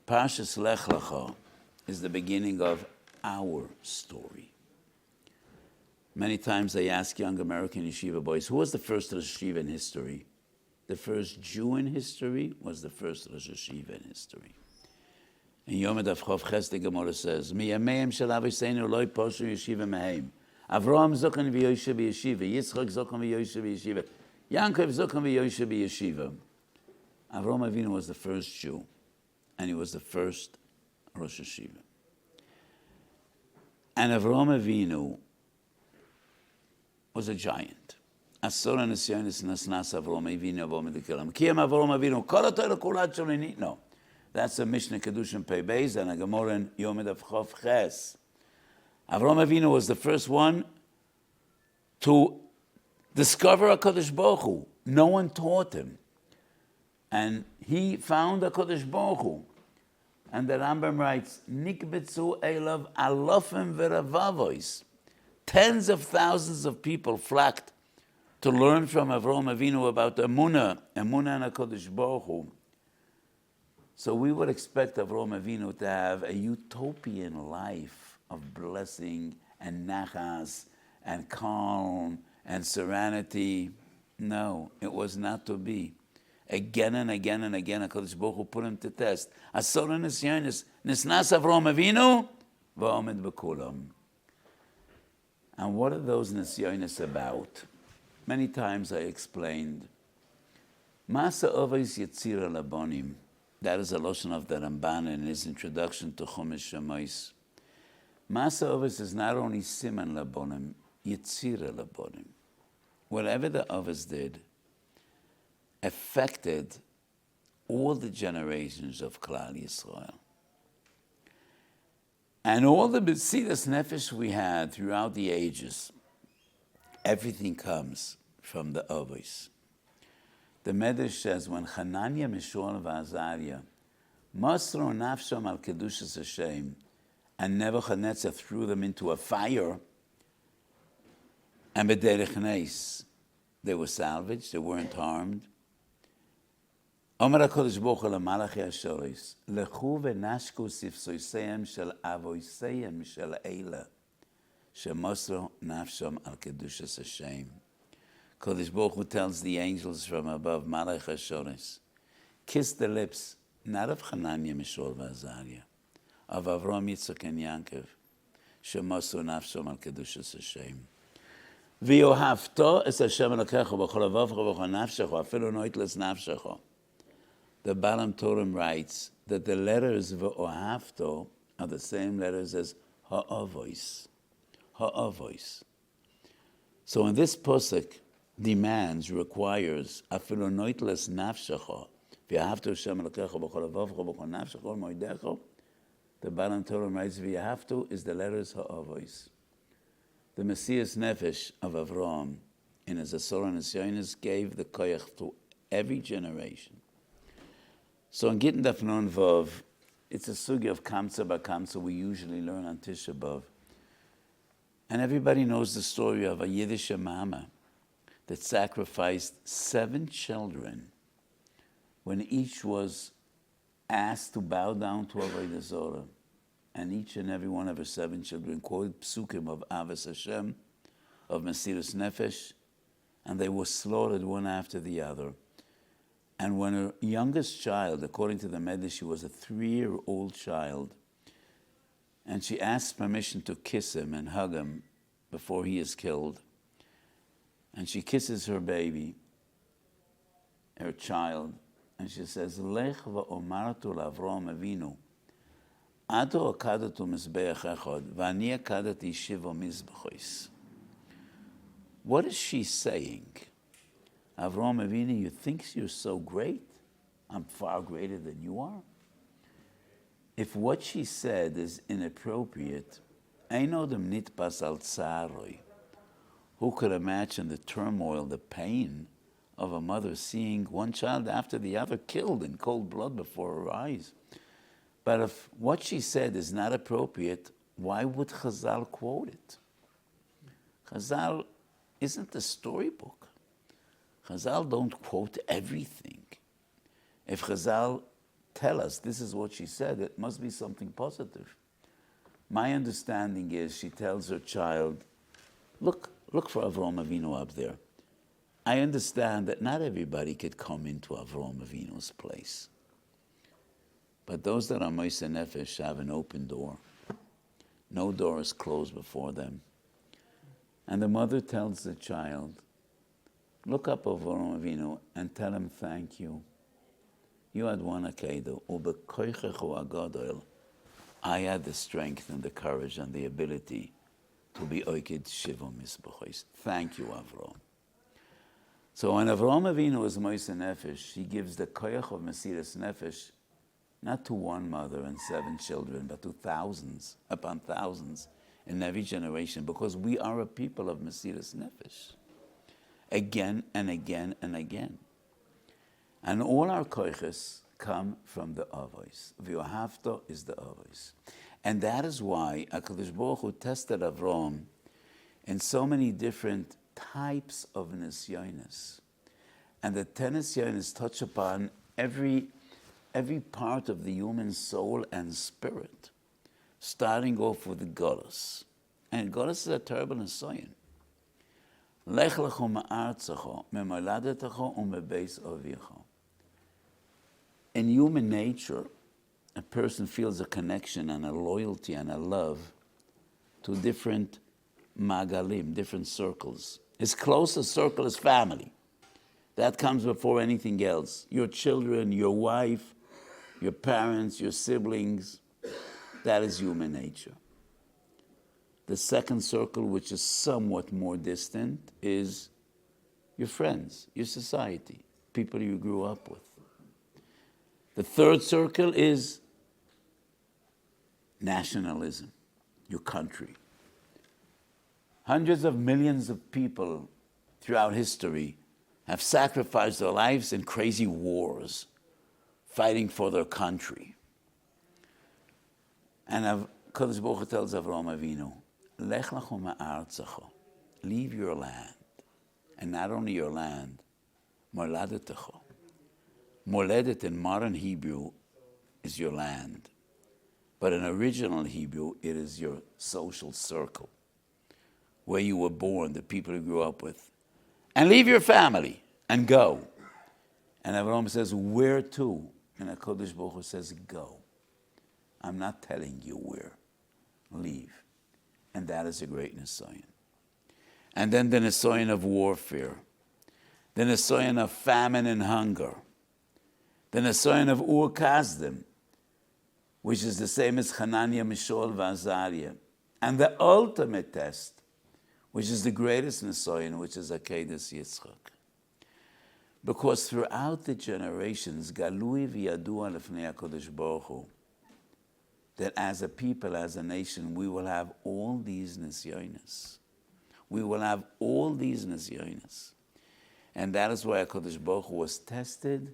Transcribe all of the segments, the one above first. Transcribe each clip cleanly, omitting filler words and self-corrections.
Parshas Lecha is the beginning of our story. Many times I ask young American yeshiva boys, who was the first Rosh Yeshiva in history? The first Jew in history was the first Rosh Yeshiva in history. In היוםהשחור Ches the Gemara says, מימיהם של אבותינו לא פרשו ישיבה מהם. אברהם זוכן ויושב בישיבה, יצחק זוכן ויושב בישיבה, Yankov זוכן ויושב בישיבה. Avraham Avinu was the first Jew, and he was the first Rosh Yeshiva. And Avraham Avinu was a giant. Asor Nisyonis Nasnas Avraham Avinu Avraham Avinu. Kiyam Avraham Avinu. Kol HaTorah Kulat Sholini. No, that's a Mishnah Kedushim Pei Beis and a Gemara in היוםהשחור Ches. Avraham Avinu was the first one to discover HaKadosh Baruch Hu. No one taught him. And he found HaKadosh Baruch Hu. And the Rambam writes, Nikbetzu Elav Alofim Veravavois. Tens of thousands of people flocked to learn from Avraham Avinu about Emunah and HaKadosh Baruch Hu. So we would expect Avraham Avinu to have a utopian life of blessing and nachas and calm and serenity. No, it was not to be. Again and again and again, HaKadosh Baruch Hu put him to test. Asor Nisyonis Nisnas Avraham Avinu v'omed b'kulam. And what are those Nisyonis about? Many times I explained, Masa Ovos Yetzira Labonim. That is a lotion of the Ramban in his introduction to Chumash Shemos. Masa Ovos is not only Siman Labonim, Yetzira Labonim. Whatever the Ovos did affected all the generations of Klal Yisrael. And all the B'tzilas Nefesh we had throughout the ages, everything comes from the Ovos. The Medrash says, when Hananiah, Mishael, Azariah Masro Nafsham al Kedushas Hashem, and Nebuchadnezzar threw them into a fire, and B'derech Nes, they were salvaged, they weren't harmed. Omer HaKadosh Baruch Hu l'Malachi HaShoros, Lechu v'nashku sifsoiseim shel avoiseim shel eila, shemosro nafsham al kedushas Hashem. Kadosh Baruch Hu tells the angels from above, Malach HaShoros, kiss the lips, not of Hananiah, Mishael, Azariah, of Avraham, Yitzchak, and Yankov, shemosro nafsham al kedushas Hashem. V'yohavto es Hashem Elokecha b'chol levavcha b'chol nafshecha, afilu noitles nafshecha. The Balam Torah writes that the letters V'ohavto are the same letters as Ha'avois. Ha'avois. So in this pasuk demands, requires, Afilu noitles nafshecha, V'yahavto Hashem Elokecha b'chol levavcha b'chol nafshecha moedecha. The Balam Torah writes V'yahavto is the letters Ha'avois. The Messias Nefesh of Avraham in his Asor Nisyonis gave the koyach to every generation. So in Gittin Daf Nun Vav, it's a sugi of Kamsa B'Kamsa we usually learn on Tisha B'Av. And everybody knows the story of a Yiddish mama that sacrificed 7 children when each was asked to bow down to Avodah Zorah. And each and every one of her 7 children quoted psukim of Avos Hashem, of Mesiras Nefesh, and they were slaughtered one after the other. And when her youngest child, according to the Medrash, she was a 3-year-old child, and she asked permission to kiss him and hug him before he is killed. And she kisses her baby, her child, and she says, Lech va'omartu l'Avraham Avinu, Ato akadatu mizbeach echad, v'ani akadati shiva mizbechois. What is she saying? Avraham Avinu, you think you're so great? I'm far greater than you are. If what she said is inappropriate, einodem nitpas al tsaroi. Who could imagine the turmoil, the pain of a mother seeing one child after the other killed in cold blood before her eyes? But if what she said is not appropriate, why would Chazal quote it? Chazal isn't a storybook. Chazal don't quote everything. If Chazal tell us this is what she said, it must be something positive. My understanding is she tells her child, look for Avraham Avinu up there. I understand that not everybody could come into Avraham Avinu's place. But those that are Moise Nefesh have an open door. No door is closed before them. And the mother tells the child, look up Avraham Avinu and tell him thank you. You had one akedo, ubekoichechu agadol. I had the strength and the courage and the ability to be oiked shiva misbachos. Thank you, Avraham. So when Avraham Avinu is Moise Nefesh, he gives the koyach of Mesiras Nefesh not to one mother and 7 children, but to thousands upon thousands in every generation, because we are a people of Mesiras Nefesh. Again and again and again. And all our koyches come from the Avos. V'yohavta is the Avos. And that is why HaKadosh Baruch Hu tested Avram in so many different types of nisyonis. And the 10 nisyonis touch upon every part of the human soul and spirit, starting off with the Golus. And Golus is a terrible nisyon. Lech lecho ma'artzecho, memoladetecho umebeis avicho. In human nature, a person feels a connection and a loyalty and a love to different magalim, different circles. His closest circle is family. That comes before anything else. Your children, your wife, your parents, your siblings. That is human nature. The second circle, which is somewhat more distant, is your friends, your society, people you grew up with. The third circle is nationalism, your country. Hundreds of millions of people throughout history have sacrificed their lives in crazy wars, fighting for their country. And Kadosh Baruch Hu tells Avraham Avinu, Lech lecho ma'artzecho, leave your land. And not only your land, moladetecho. Moledet in modern Hebrew is your land. But in original Hebrew, it is your social circle, where you were born, the people you grew up with. And leave your family and go. And Avraham says, where to? And HaKadosh Baruch Hu says, go. I'm not telling you where. Leave. And that is a great nisayon. And then the nisayon of warfare. The nisayon of famine and hunger. The nisayon of Ur Kasdim, which is the same as Hananiah, Mishael, Azariah. And the ultimate test, which is the greatest nisayon, which is Akedas Yitzchak. Because throughout the generations, Galui v'yadua lefnei HaKadosh Baruch Hu, that as a people, as a nation, we will have all these nisyonis. We will have all these nisyonis. And that is why HaKadosh Baruch Hu was tested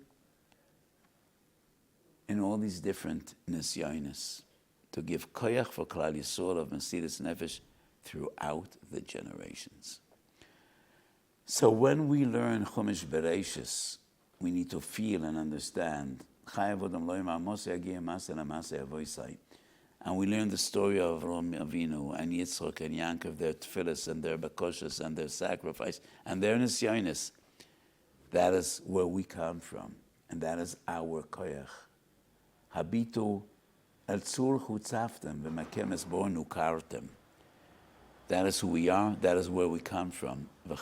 in all these different nisyonis, to give koyach for Klal Yisrael of Mesiras Nefesh throughout the generations. So when we learn Chumash Bereishis, we need to feel and understand. And we learn the story of Avraham Avinu and Yitzchak and Yaakov, their tefillas and their bakoshas and their sacrifice and their nisyonis. That is where we come from, and that is our koyach. Habitu el tzur chutzaftem v'makem esbor nukartem. That is who we are. That is where we come from. And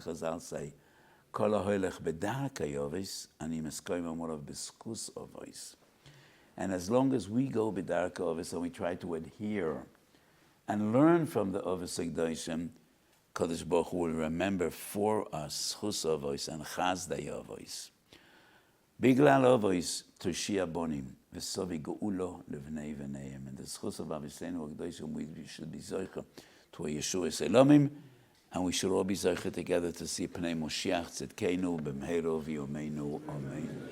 Chazal say, Kol ha'holech b'darkei Ovis, ani meskoim amorav b'skus Ovis. And as long as we go b'darkei Ovis and we try to adhere and learn from the Ovis Hagdoshim, Kadosh Baruch Hu will remember for us schus Ovis and chazdei Ovis. Biglal Ovis Toshia Bonim v'sovi geulo levnei v'neim. And the schus of Aviseinu Hagdoshim, we should be zoicha to a Yeshua Selomim, and we should all be zoicha together to see Pnei Moshiach Tzidkeinu b'mheiro v'yomeinu. Amen.